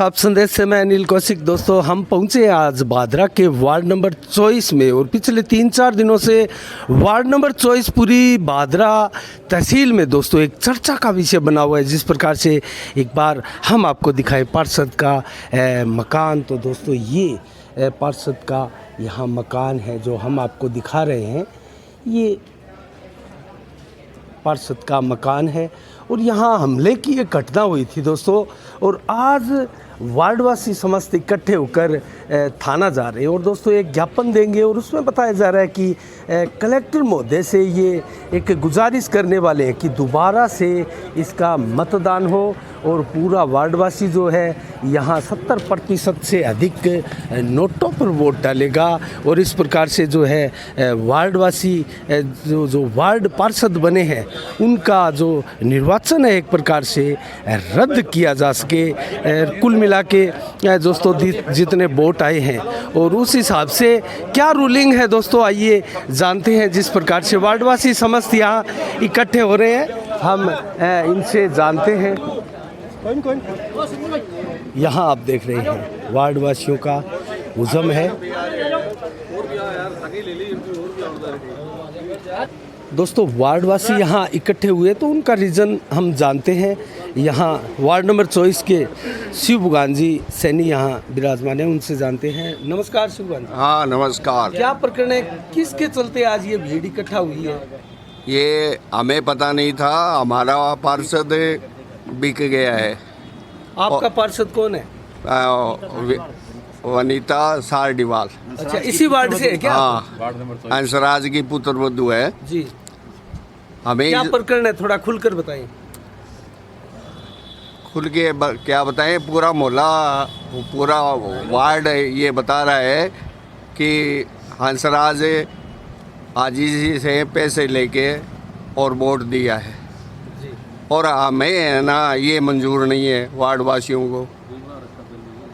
साफ संदेश से मैं अनिल कौशिक। दोस्तों हम पहुंचे आज भादरा के वार्ड नंबर 24 में और पिछले 3-4 दिनों से वार्ड नंबर 24 पूरी भादरा तहसील में दोस्तों एक चर्चा का विषय बना हुआ है। जिस प्रकार से एक बार हम आपको दिखाएं पार्षद का मकान, तो दोस्तों ये पार्षद का यहाँ मकान है जो हम आपको दिखा रहे हैं। ये पार्षद का मकान है और यहाँ हमले की एक घटना हुई थी दोस्तों, और आज वार्डवासी समस्त इकट्ठे होकर थाना जा रहे हैं और दोस्तों एक ज्ञापन देंगे और उसमें बताया जा रहा है कि कलेक्टर महोदय से ये एक गुजारिश करने वाले हैं कि दोबारा से इसका मतदान हो और पूरा वार्डवासी जो है यहाँ 70% से अधिक नोटों पर वोट डालेगा और इस प्रकार से जो है वार्डवासी जो वार्ड पार्षद बने हैं उनका जो निर्वाचन है एक प्रकार से रद्द किया जा सके। कुल मिला के दोस्तों जितने वोट आए हैं और उस हिसाब से क्या रूलिंग है दोस्तों, आइए जानते हैं। जिस प्रकार से वार्डवासी समस्त यहाँ इकट्ठे हो रहे हैं हम इनसे जानते हैं। यहाँ आप देख रहे हैं वार्डवासियों का हुजम है। दोस्तों वार्डवासी यहाँ इकट्ठे हुए तो उनका रीज़न हम जानते हैं। यहाँ वार्ड नंबर 24 के शिव बुगान जी सैनी यहाँ विराजमान हैं, उनसे जानते हैं। नमस्कार शिव बुगान जी। हाँ नमस्कार। क्या प्रकरण है, किसके चलते आज ये भीड़ इकट्ठा हुई है? ये हमें पता नहीं था, हमारा पार्षद बिक गया है। आपका पार्षद कौन है? वनीता सारडीवाल। अच्छा, इसी वार्ड से है क्या? हाँ, हंसराज की पुत्र वधू है जी। हमें क्या प्रकरण है, थोड़ा खुलकर बताइए। खुल के क्या बताएं, पूरा मोहल्ला पूरा वार्ड ये बता रहा है कि हंसराज आजीजी से पैसे लेके और वोट दिया है जी। और हमें है ना ये मंजूर नहीं है वार्ड वासियों को।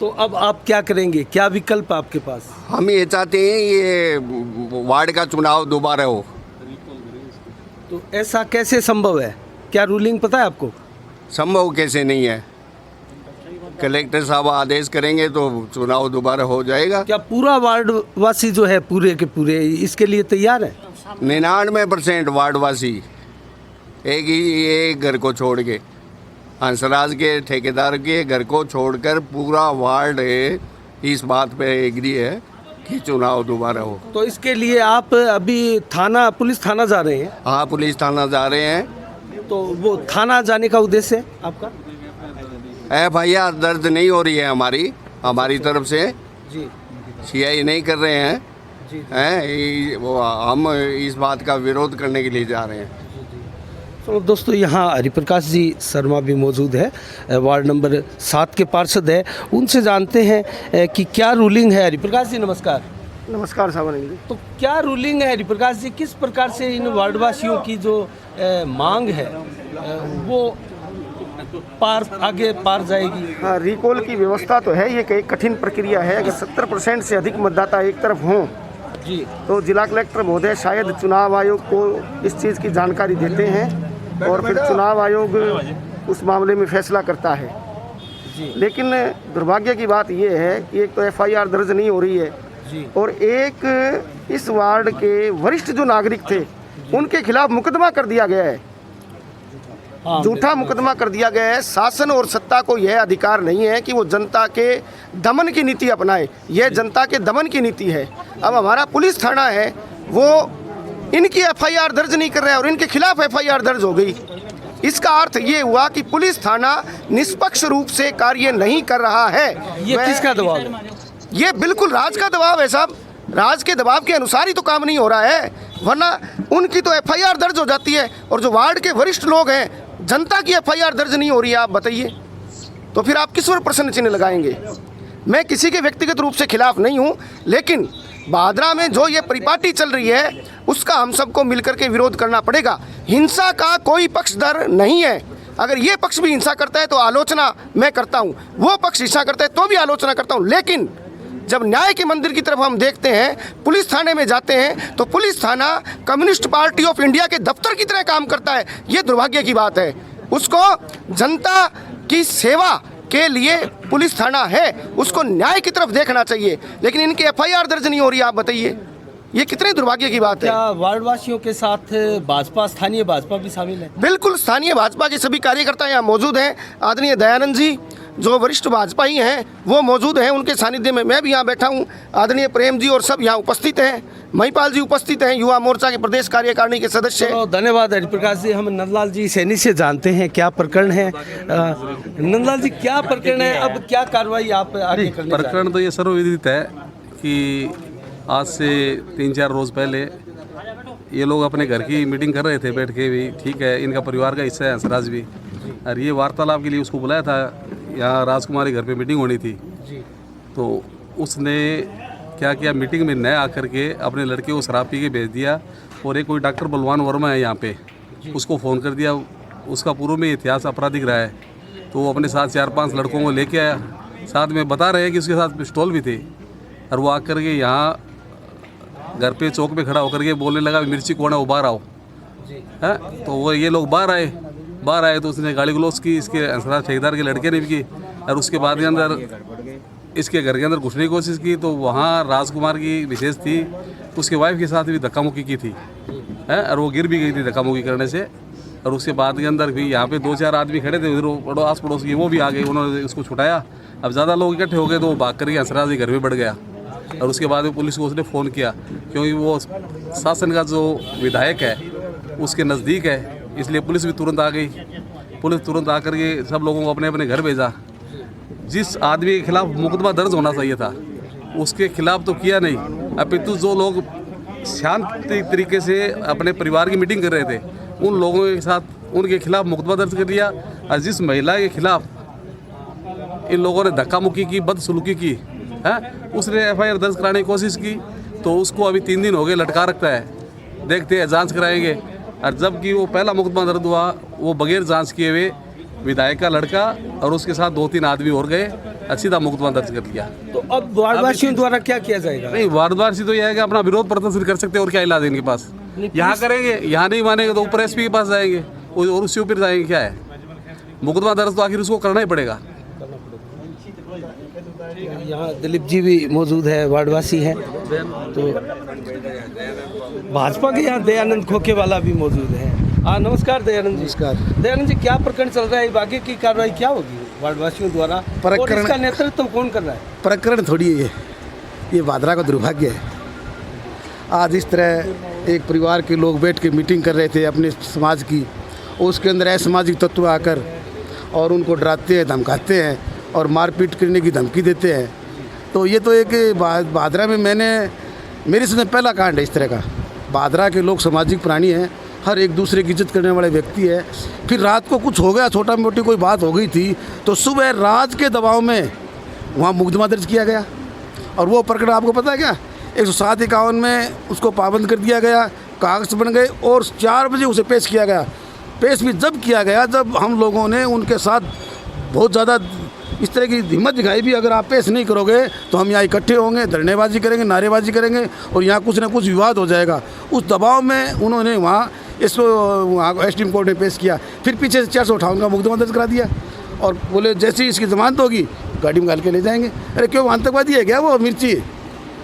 तो अब आप क्या करेंगे, क्या विकल्प आपके पास? हम ये चाहते हैं ये वार्ड का चुनाव दोबारा हो। तो ऐसा कैसे संभव है, क्या रूलिंग पता है आपको? संभव कैसे नहीं है, कलेक्टर साहब आदेश करेंगे तो चुनाव दोबारा हो जाएगा। क्या पूरा वार्डवासी जो है पूरे के पूरे इसके लिए तैयार है? 99% वार्डवासी एक घर को छोड़ के, हंसराज के ठेकेदार के घर को छोड़कर पूरा वार्ड इस बात पे एग्री है कि चुनाव दोबारा हो। तो इसके लिए आप अभी पुलिस थाना जा रहे हैं? हाँ, पुलिस थाना जा रहे हैं। तो वो थाना जाने का उद्देश्य है आपका? FIR दर्ज नहीं हो रही है हमारी तरफ से जी। CI नहीं कर रहे हैं जी। वो हम इस बात का विरोध करने के लिए जा रहे हैं। तो दोस्तों यहाँ हरिप्रकाश जी शर्मा भी मौजूद है, वार्ड नंबर 7 के पार्षद है, उनसे जानते हैं कि क्या रूलिंग है। हरिप्रकाश जी नमस्कार। नमस्कार साहब अनिल जी। तो क्या रूलिंग है हरिप्रकाश जी, किस प्रकार से इन वार्डवासियों की जो मांग है वो आगे पार जाएगी? हाँ, रिकॉल की व्यवस्था तो है, ये एक कठिन प्रक्रिया है। अगर 70% से अधिक मतदाता एक तरफ हों जी तो जिला कलेक्टर महोदय शायद चुनाव आयोग को इस चीज़ की जानकारी देते हैं और फिर चुनाव आयोग उस मामले में फैसला करता है जी। लेकिन दुर्भाग्य की बात यह है कि एक तो FIR दर्ज नहीं हो रही है जी। और एक इस वार्ड के वरिष्ठ जो नागरिक थे उनके खिलाफ मुकदमा कर दिया गया है, हाँ, झूठा मुकदमा कर दिया गया है। शासन और सत्ता को यह अधिकार नहीं है कि वो जनता के दमन की नीति अपनाए, यह जनता के दमन की नीति है। अब हमारा पुलिस थाना है वो इनकी FIR दर्ज नहीं कर रहा है और इनके खिलाफ FIR दर्ज हो गई। इसका अर्थ ये हुआ कि पुलिस थाना निष्पक्ष रूप से कार्य नहीं कर रहा है। ये किसका दबाव है? ये बिल्कुल राज का दबाव है साहब, राज के दबाव के अनुसार ही तो काम नहीं हो रहा है, वरना उनकी तो FIR दर्ज हो जाती है और जो वार्ड के वरिष्ठ लोग हैं जनता की FIR दर्ज नहीं हो रही है। आप बताइए तो फिर आप किस पर प्रश्न चिन्ह लगाएंगे? मैं किसी के व्यक्तिगत रूप से खिलाफ नहीं हूँ, लेकिन भादरा में जो ये परिपाटी चल रही है उसका हम सबको मिलकर के विरोध करना पड़ेगा। हिंसा का कोई पक्षधर नहीं है, अगर ये पक्ष भी हिंसा करता है तो आलोचना मैं करता हूँ, वो पक्ष हिंसा करता है तो भी आलोचना करता हूँ। लेकिन जब न्याय के मंदिर की तरफ हम देखते हैं, पुलिस थाने में जाते हैं तो पुलिस थाना कम्युनिस्ट पार्टी ऑफ इंडिया के दफ्तर की तरह काम करता है। ये दुर्भाग्य की बात है। उसको जनता की सेवा के लिए पुलिस थाना है उसको न्याय की तरफ देखना चाहिए, लेकिन इनकी एफआईआर दर्ज नहीं हो रही। आप बताइए, ये कितने दुर्भाग्य की बात है। क्या वार्डवासियों के साथ भाजपा, स्थानीय भाजपा भी शामिल है? बिल्कुल, स्थानीय भाजपा के सभी कार्यकर्ता यहाँ मौजूद हैं। आदरणीय दयानंद जी जो वरिष्ठ भाजपाई हैं वो मौजूद हैं, उनके सानिध्य में मैं भी यहाँ बैठा हूँ। आदरणीय प्रेम जी और सब यहाँ उपस्थित हैं। महिपाल जी उपस्थित हैं, युवा मोर्चा के प्रदेश कार्यकारिणी के सदस्य। तो धन्यवाद हरिप्रकाश जी। हम नंदलाल जी सैनी से जानते हैं क्या प्रकरण है। नंदलाल जी, क्या प्रकरण है, अब क्या कार्रवाई आप आगे करने जा रहे हैं? प्रकरण तो ये सर्वविदित है कि आज से 3-4 रोज़ पहले ये लोग अपने घर की मीटिंग कर रहे थे बैठ के भी, ठीक है, इनका परिवार का हिस्सा है हंसराज भी, और ये वार्तालाप के लिए उसको बुलाया था। यहाँ राजकुमारी घर पे मीटिंग होनी थी, तो उसने क्या किया, मीटिंग में न आकर के अपने लड़के को शराब पी के भेज दिया, और एक कोई डॉक्टर बलवान वर्मा है यहाँ पे, उसको फ़ोन कर दिया। उसका पूर्व में इतिहास आपराधिक रहा है, तो वो अपने साथ 4-5 लड़कों को लेके आया। साथ में बता रहे हैं कि उसके साथ पिस्तौल भी थे, और वो आकर के यहाँ घर पे चौक पे खड़ा होकर के बोलने लगा, मिर्ची कौन है वो बाहर आओ। है तो वो ये लोग बाहर आए तो उसने गाली गलौज की, इसके हंसराज ठेकेदार के लड़के ने भी की, और उसके बाद के अंदर इसके घर के अंदर घुसने की कोशिश की। तो वहाँ राजकुमार की विशेष थी, उसके वाइफ के साथ भी धक्का मुक्की की थी, है, और वो गिर भी गई थी धक्का मुक्की करने से। और उसके बाद के अंदर भी यहाँ पे 2-4 आदमी खड़े थे उधर आस पड़ोस के, वो भी आ गए, उन्होंने उसको छुटाया। अब ज़्यादा लोग इकट्ठे हो गए तो वो भाग करके हंसराज के घर में बढ़ गया, और उसके बाद में पुलिस को उसने फ़ोन किया, क्योंकि वो शासन का जो विधायक है उसके नज़दीक है, इसलिए पुलिस भी तुरंत आ गई। पुलिस तुरंत आकर के सब लोगों को अपने अपने घर भेजा। जिस आदमी के खिलाफ मुकदमा दर्ज होना चाहिए था उसके खिलाफ तो किया नहीं, अपितु जो लोग शांत तरीके से अपने परिवार की मीटिंग कर रहे थे उन लोगों के साथ उनके खिलाफ मुकदमा दर्ज कर दिया। और जिस महिला के खिलाफ इन लोगों ने धक्का मुक्की की, बदसलूकी की है, उसने एफआईआर दर्ज कराने की कोशिश की, तो उसको अभी 3 दिन हो गए लटका रखता है। देखते हैं, जांच कराएंगे। और जबकि वो पहला मुकदमा दर्ज हुआ वो बगैर जांच किए हुए विधायक का लड़का और उसके साथ 2-3 आदमी और गए, सीधा मुकदमा दर्ज कर लिया। तो अब वार्डवासियों द्वारा क्या किया जाएगा? नहीं, वार्डवासी तो यह है कि अपना विरोध प्रदर्शन कर सकते हैं, और क्या इलाज है इनके पास। यहाँ करेंगे, यहाँ नहीं मानेंगे तो ऊपर एसपी के पास जाएंगे और उससे ऊपर जाएंगे। क्या है, मुकदमा दर्ज तो आखिर उसको करना ही पड़ेगा। यहाँ दिलीप जी भी मौजूद है, वार्डवासी हैं। तो भाजपा के यहाँ दयानंद खोखेवाला भी मौजूद है। हाँ, नमस्कार दयानंद जी। नमस्कार। दयानंद जी, क्या प्रकरण चल रहा है? आगे की कार्रवाई क्या होगी वार्डवासियों द्वारा, और इसका नेतृत्व कौन कर रहा है? प्रकरण थोड़ी है ये भादरा का दुर्भाग्य है। आज इस तरह एक परिवार के लोग बैठ के मीटिंग कर रहे थे अपने समाज की, और उसके अंदर असामाजिक तत्व आकर और उनको डराते हैं, धमकाते हैं और मारपीट करने की धमकी देते हैं। तो ये तो एक भादरा में मेरे से पहला कांड है इस तरह का। भादरा के लोग सामाजिक प्राणी हैं, हर एक दूसरे की इज्जत करने वाले व्यक्ति है। फिर रात को कुछ हो गया, छोटा मोटी कोई बात हो गई थी, तो सुबह राज के दबाव में वहाँ मुकदमा दर्ज किया गया। और वो प्रकरण आपको पता है क्या, 107-51 में उसको पाबंद कर दिया गया, कागज बन गए और 4 बजे उसे पेश किया गया। पेश भी जब किया गया जब हम लोगों ने उनके साथ बहुत ज़्यादा इस तरह की हिम्मत दिखाई भी, अगर आप पेश नहीं करोगे तो हम यहाँ इकट्ठे होंगे, धरनेबाजी करेंगे, नारेबाजी करेंगे और यहाँ कुछ ना कुछ विवाद हो जाएगा। उस दबाव में उन्होंने वहाँ इसको वहाँ एसडीएम कोर्ट में पेश किया। फिर पीछे से 458 का मुकदमा दर्ज करा दिया और बोले जैसे ही इसकी जमानत होगी गाड़ी में घाल के ले जाएंगे। अरे क्यों, आतंकवादी है क्या वो मिर्ची?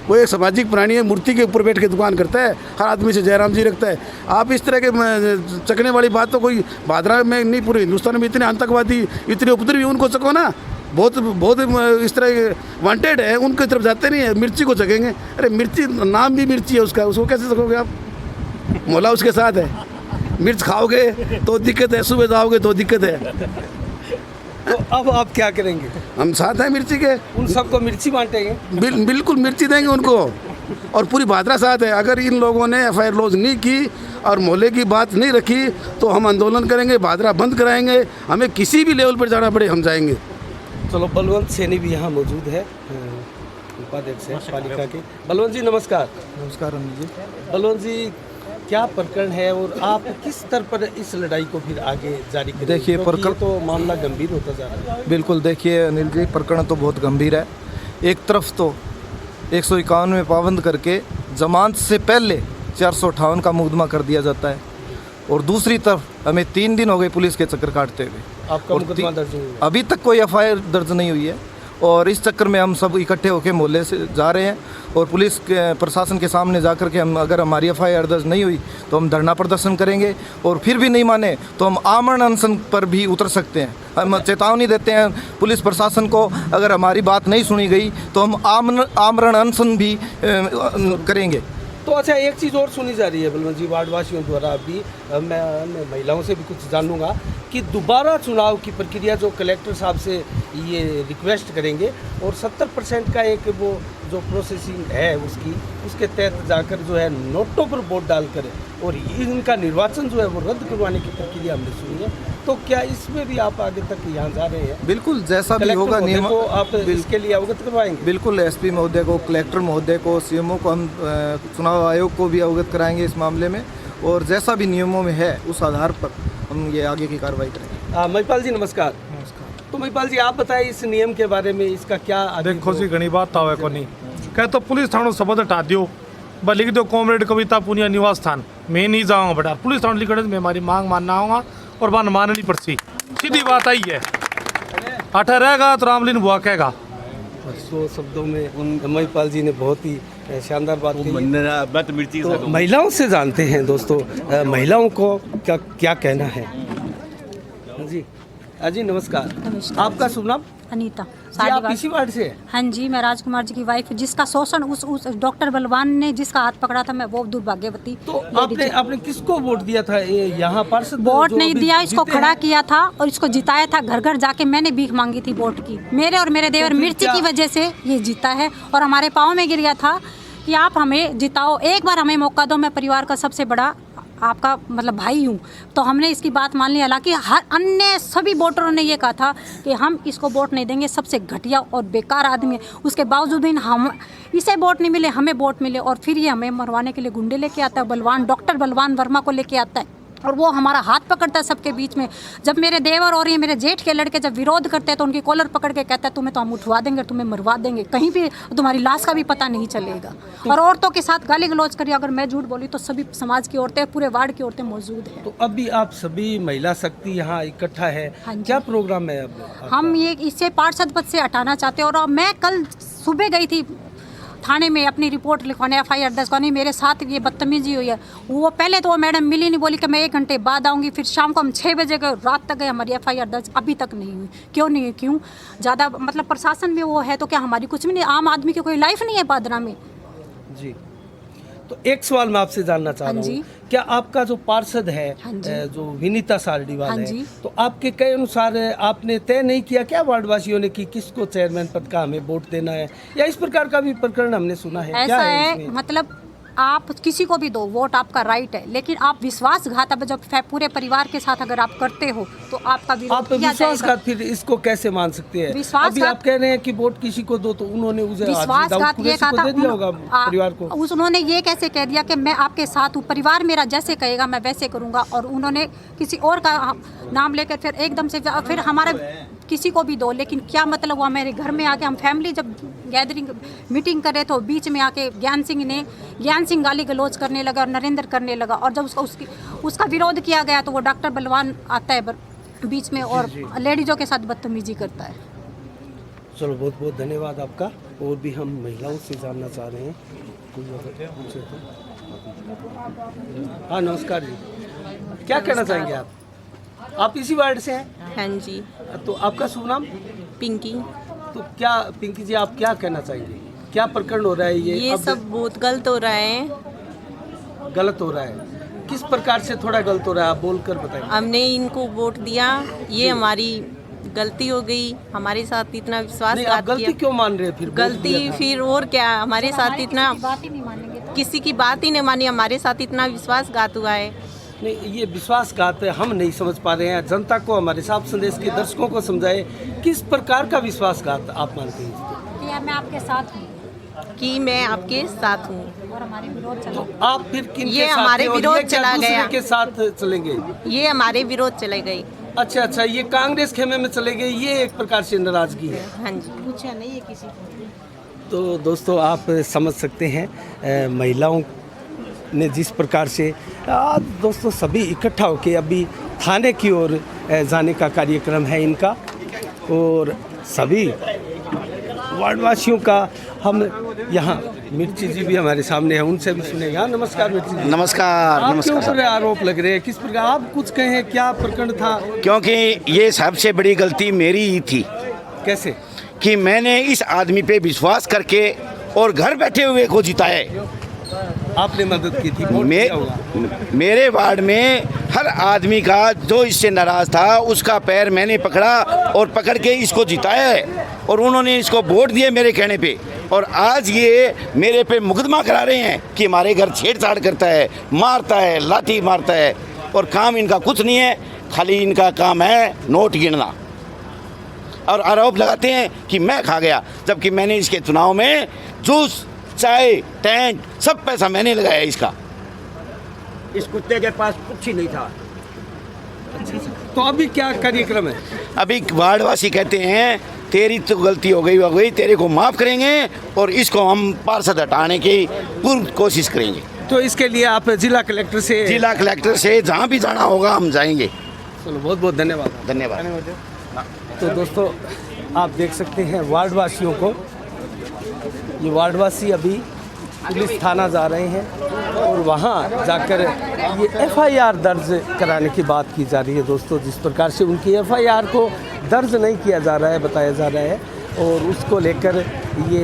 वो एक सामाजिक प्राणी है, मूर्ति के ऊपर बैठ के दुकान करता है, हर आदमी से जयराम जी रखता है। आप इस तरह के चकने वाली बात तो कोई भादरा में नहीं, पूरे हिंदुस्तान में इतने आतंकवादी, इतने उपद्रवी उनको चको ना, बहुत इस तरह वांटेड है, उनकी तरफ जाते नहीं है, मिर्ची को चकेंगे। अरे मिर्ची नाम भी मिर्ची है उसका, उसको कैसे सकोगे आप? मौला उसके साथ है, मिर्च खाओगे तो दिक्कत है, सुबह जाओगे तो दिक्कत है। तो अब आप क्या करेंगे? हम साथ हैं मिर्ची के, उन सबको मिर्ची बांटेंगे? बिल्कुल मिर्ची देंगे उनको, और पूरी भादरा साथ है। अगर इन लोगों ने एफआईआर लॉन्च नहीं की और मोहल्ले की बात नहीं रखी तो हम आंदोलन करेंगे, भादरा बंद कराएंगे, हमें किसी भी लेवल पर जाना पड़े हम जाएंगे। चलो, बलवंत सैनी भी यहाँ मौजूद है, उपाध्यक्ष है पालिका के। बलवंत जी नमस्कार। नमस्कार अनिल जी। बलवंत जी, क्या प्रकरण है और आप किस स्तर पर इस लड़ाई को फिर आगे जारी करेंगे? देखिए, प्रकरण तो मामला गंभीर होता जा रहा है। बिल्कुल, देखिए अनिल जी, प्रकरण तो बहुत गंभीर है। एक तरफ तो 151 में पाबंद करके जमानत से पहले 458 का मुकदमा कर दिया जाता है, और दूसरी तरफ हमें 3 दिन हो गए पुलिस के चक्कर काटते हुए, आपका मुकदमा दर्ज नहीं हुआ? अभी तक कोई एफआईआर दर्ज नहीं हुई है। और इस चक्कर में हम सब इकट्ठे होकर मोहल्ले से जा रहे हैं और पुलिस के प्रशासन के सामने जा कर के हम अगर हमारी FIR दर्ज नहीं हुई तो हम धरना प्रदर्शन करेंगे और फिर भी नहीं माने तो हम आमरण अनशन पर भी उतर सकते हैं। हम चेतावनी देते हैं पुलिस प्रशासन को, अगर हमारी बात नहीं सुनी गई तो हम आमरण अनशन भी करेंगे। तो अच्छा, एक चीज़ और सुनी जा रही है बलवंत जी वार्डवासियों द्वारा अभी, मैं महिलाओं से भी कुछ जानूंगा कि दोबारा चुनाव की प्रक्रिया जो कलेक्टर साहब से ये रिक्वेस्ट करेंगे और 70% का एक वो जो प्रोसेसिंग है उसके तहत जाकर जो है नोटों पर वोट डालकर और इनका निर्वाचन जो है वो रद्द करवाने की प्रक्रिया हमने सुनी है। तो क्या इसमें भी आप आगे तक यहाँ जा रहे हैं? बिल्कुल, जैसा भी होगा नियम को आप इसके लिए अवगत करवाएंगे? बिल्कुल, SP महोदय को, कलेक्टर महोदय को, CMO को, हम चुनाव आयोग को भी अवगत कराएंगे इस मामले में और जैसा भी नियमों में है उस आधार पर हम ये आगे की कार्रवाई करेंगे। महिपाल जी नमस्कार। तो महिपाल जी आप बताइए इस नियम के बारे में, इसका क्या? देखो जी, घनी बात आवे को नहीं कह तो पुलिस थानों शब्द हटा दियो, बस लिख दो कॉमरेड कविता पुनिया निवास स्थान, मैं नहीं जाऊँगा बेटा पुलिस थानों लिखने मैं हमारी मांग मानना आऊँगा और बात माननी पड़ती, सीधी बात आई है। अठा रहेगा तो रामलीन बुआ कहेगा। 100 शब्दों में महिपाल जी ने बहुत ही शानदार बात कही। तो महिलाओं से जानते हैं दोस्तों, महिलाओं को क्या कहना है। जी जी नमस्कार। आपका शुभ नाम? अनीता। आप इसी वार्ड से हैं? हाँ जी, मैं राजकुमार जी की वाइफ, जिसका शोषण उस डॉक्टर बलवान ने जिसका हाथ पकड़ा था, मैं वो दुर्भाग्यवती। तो आपने किसको वोट दिया था? यहाँ पार्षद वोट नहीं दिया, इसको खड़ा किया था और इसको जिताया था। घर घर जाके मैंने भीख मांगी थी वोट की। मेरे और मेरे देवर मिर्ची की वजह से ये जीता है और हमारे पाँव में गिर गया था कि आप हमें जिताओ, एक बार हमें मौका दो, मैं परिवार का सबसे बड़ा आपका मतलब भाई हूँ। तो हमने इसकी बात मान ली। हालांकि हर अन्य सभी वोटरों ने ये कहा था कि हम इसको वोट नहीं देंगे, सबसे घटिया और बेकार आदमी है। उसके बावजूद भी हम इसे वोट नहीं मिले, हमें वोट मिले और फिर ये हमें मरवाने के लिए गुंडे लेके आता है। बलवान डॉक्टर बलवान वर्मा को लेके आता है और वो हमारा हाथ पकड़ता है सबके बीच में। जब मेरे देवर और ये मेरे जेठ के लड़के जब विरोध करते हैं तो उनकी कॉलर पकड़ के कहता है तुम्हें तो हम उठवा देंगे, तुम्हें मरवा देंगे, कहीं भी तुम्हारी लाश का भी पता नहीं चलेगा। और औरतों के साथ गाली गलौज करिए। अगर मैं झूठ बोली तो सभी समाज की औरतें, पूरे वार्ड की औरतें मौजूद हैं। तो अभी आप सभी महिला शक्ति यहाँ इकट्ठा है, क्या प्रोग्राम है अब? हम ये इसे पार्षद पद से हटाना चाहते हैं। और मैं कल सुबह गई थी थाने में अपनी रिपोर्ट लिखवाने, FIR दर्ज करवाने। मेरे साथ ये बदतमीजी हुई है। वो पहले तो वो मैडम मिली नहीं, बोली कि मैं 1 घंटे बाद आऊँगी। फिर शाम को हम 6 बजे गए, रात तक गए, हमारी FIR दर्ज अभी तक नहीं हुई। क्यों नहीं हुई? क्यों? ज़्यादा मतलब प्रशासन में वो है तो क्या हमारी कुछ भी नहीं? आम आदमी की कोई लाइफ नहीं है पादरा में। जी, तो एक सवाल मैं आपसे जानना चाह रहा हूँ, क्या आपका जो पार्षद है जो विनीता सारडीवाल है, तो आपके कई अनुसार आपने तय नहीं किया क्या वार्डवासियों ने कि किसको चेयरमैन पद का हमें वोट देना है, या इस प्रकार का भी प्रकरण हमने सुना है? ऐसा है मतलब आप किसी को भी दो वोट, आपका राइट है, लेकिन आप विश्वासघात अब जब पूरे परिवार के साथ अगर आप करते हो तो आपका आप विश्वासघात फिर इसको कैसे मान सकते हैं? अभी आप कह रहे हैं कि वोट किसी को दो, तो उन्होंने विश्वासघात ये कहा था परिवार को। उन्होंने ये कैसे कह दिया कि मैं आपके साथ हूँ, परिवार मेरा जैसे कहेगा मैं वैसे करूँगा। और उन्होंने किसी और का नाम लेकर फिर एकदम से फिर हमारे किसी को भी दो, लेकिन क्या मतलब हुआ? मेरे घर में आके हम फैमिली जब गैदरिंग मीटिंग कर रहे तो बीच में आके ज्ञान सिंह गाली गलौज करने लगा और नरेंद्र करने लगा। और जब उसका विरोध किया गया तो वो डॉक्टर बलवान आता है बीच में और लेडीजों के साथ बदतमीजी करता है। चलो बहुत बहुत धन्यवाद आपका। और भी हम महिलाओं से जानना चाह रहे हैं। हाँ नमस्कार जी, क्या कहना चाहेंगे आप? आप इसी वार्ड से हैं? हाँ जी। तो आपका शुभ नाम? पिंकी। तो क्या पिंकी जी आप क्या कहना चाहेंगे, क्या प्रकरण हो रहा है ये सब बहुत गलत हो रहा है। गलत हो रहा है? किस प्रकार से थोड़ा गलत हो रहा है, आप बोलकर बताइए। हमने इनको वोट दिया, ये हमारी गलती हो गई, हमारे साथ इतना विश्वासघात किया। गलती क्यों मान रहे हैं फिर? गलती फिर और क्या, हमारे साथ इतना किसी की बात ही नहीं मानी, हमारे साथ इतना विश्वासघात हुआ है। नहीं, ये विश्वासघात हम नहीं समझ पा रहे हैं। जनता को, हमारे साफ संदेश के दर्शकों को समझाए किस प्रकार का विश्वासघात आप मानते हैं? कि मैं आपके साथ हूँ, कि मैं आपके साथ हूँ और हमारे विरोध चला। तो आप फिर किन ये हमारे विरोध चला गया के साथ चलेंगे? ये हमारे विरोध चले गई। अच्छा, ये कांग्रेस खेमे में चले गए, ये एक प्रकार से नाराजगी है। हाँ जी, पूछा नहीं है किसी को। तो दोस्तों आप समझ सकते हैं महिलाओं ने जिस प्रकार से दोस्तों सभी इकट्ठा होकर अभी थाने की ओर जाने का कार्यक्रम है इनका। और सभी वार्डवासियों का हम यहाँ मिर्ची जी भी हमारे सामने हैं, उनसे भी सुनेंगे। हाँ, नमस्कार मिर्ची जी। नमस्कार आपके नमस्कार ऊपर साहब। आरोप लग रहे हैं, किस प्रकार? आप कुछ कहें, क्या प्रकरण था? क्योंकि ये सबसे बड़ी गलती मेरी ही थी कैसे? कि मैंने इस आदमी पे विश्वास करके और घर बैठे हुए को जिताया। आपने मदद की थी, वोट दिया होगा। मेरे वार्ड में हर आदमी का जो इससे नाराज़ था उसका पैर मैंने पकड़ा और पकड़ के इसको जिताया है, और उन्होंने इसको वोट दिए मेरे कहने पे। और आज ये मेरे पे मुकदमा करा रहे हैं कि हमारे घर छेड़छाड़ करता है, मारता है, लाठी मारता है, और काम इनका कुछ नहीं है, खाली इनका काम है नोट गिनना। और आरोप लगाते हैं कि मैं खा गया, जबकि मैंने इसके चुनाव में जूस, चाय, टेंट सब पैसा मैंने लगाया इसका। इस कुत्ते के पास कुछ ही नहीं था। तो अभी क्या कार्यक्रम है? अभी वार्डवासी कहते हैं तेरी तो गलती हो गई, तेरे को माफ़ करेंगे और इसको हम पार्षद हटाने की पूरी कोशिश करेंगे। तो इसके लिए आप जिला कलेक्टर से जहाँ भी जाना होगा हम जाएंगे। चलो, बहुत बहुत धन्यवाद। धन्यवाद। तो दोस्तों, आप देख सकते हैं वार्डवासियों को, ये वार्डवासी अभी पुलिस थाना जा रहे हैं और वहाँ जाकर ये एफआईआर दर्ज कराने की बात की जा रही है। दोस्तों, जिस प्रकार से उनकी एफआईआर को दर्ज नहीं किया जा रहा है, बताया जा रहा है, और उसको लेकर ये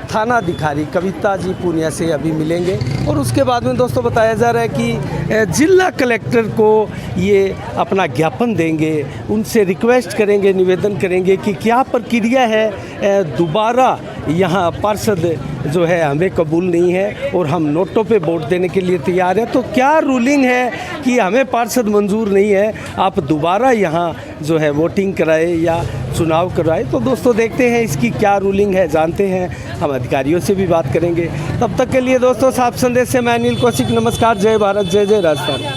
थाना अधिकारी कविता जी पूनिया से अभी मिलेंगे, और उसके बाद में दोस्तों बताया जा रहा है कि जिला कलेक्टर को ये अपना ज्ञापन देंगे, उनसे रिक्वेस्ट करेंगे, निवेदन करेंगे कि क्या प्रक्रिया है, दोबारा यहाँ पार्षद जो है हमें कबूल नहीं है और हम नोटों पे वोट देने के लिए तैयार हैं। तो क्या रूलिंग है कि हमें पार्षद मंजूर नहीं है, आप दोबारा यहाँ जो है वोटिंग कराए या चुनाव करवाए? तो दोस्तों देखते हैं इसकी क्या रूलिंग है, जानते हैं, हम अधिकारियों से भी बात करेंगे। तब तक के लिए दोस्तों, साफ संदेश से मैं अनिल कौशिक, नमस्कार, जय भारत, जय जय राजस्थान।